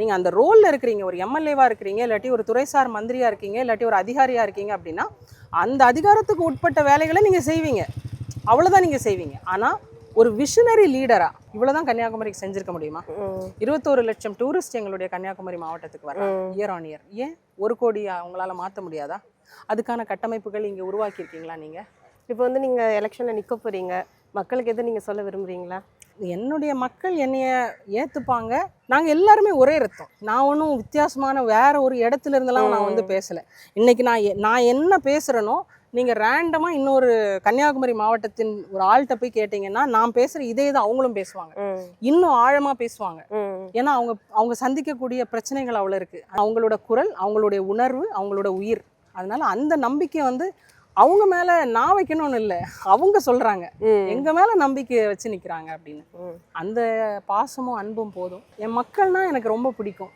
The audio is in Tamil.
நீங்கள் அந்த ரோலில் இருக்கிறீங்க, ஒரு எம்எல்ஏவாக இருக்கிறீங்க, இல்லாட்டி ஒரு துறைசார் மந்திரியாக இருக்கீங்க, இல்லாட்டி ஒரு அதிகாரியாக இருக்கீங்க அப்படின்னா அந்த அதிகாரத்துக்கு உட்பட்ட வேலைகளை நீங்கள் செய்வீங்க, அவ்வளோதான் நீங்கள் செய்வீங்க. ஆனால் ஒரு விஷனரி லீடராக இவ்வளோதான் கன்னியாகுமரிக்கு செஞ்சுருக்க முடியுமா? 21 லட்சம் டூரிஸ்ட் எங்களுடைய கன்னியாகுமரி மாவட்டத்துக்கு வராங்க இயர் ஆன் இயர். ஏன் 1 கோடி அவங்களால மாற்ற முடியாதா? அதுக்கான கட்டமைப்புகள் இங்கே உருவாக்கியிருக்கீங்களா நீங்கள்? இப்போ வந்து நீங்கள் எலெக்ஷனில் நிற்க போகிறீங்க, மக்களுக்கு எதுவும் நீங்கள் சொல்ல விரும்புகிறீங்களா? என்னுடைய மக்கள் என்னைய ஏற்றுப்பாங்க. நாங்கள் எல்லாருமே ஒரே ரத்தம். நான் ஒன்றும் வித்தியாசமான வேற ஒரு இடத்துல இருந்தெல்லாம் நான் வந்து பேசலை. இன்னைக்கு நான் என்ன பேசுகிறேனோ நீங்கள் ரேண்டமாக இன்னொரு கன்னியாகுமரி மாவட்டத்தின் ஒரு ஆள்கிட்ட போய் கேட்டிங்கன்னா நான் பேசுகிற இதே தான் அவங்களும் பேசுவாங்க, இன்னும் ஆழமாக பேசுவாங்க. ஏன்னா அவங்க சந்திக்கக்கூடிய பிரச்சனைகள் அவ்வளோ இருக்குது. அவங்களோட குரல், அவங்களுடைய உணர்வு, அவங்களோட உயிர். அதனால அந்த நம்பிக்கை வந்து அவங்க மேல நான் வைக்கணும்னு இல்லை, அவங்க சொல்றாங்க எங்க மேல நம்பிக்கை வச்சு நிக்கிறாங்க அப்படின்னு. அந்த பாசமும் அன்பும் போதும். என் மக்கள்னா எனக்கு ரொம்ப பிடிக்கும்.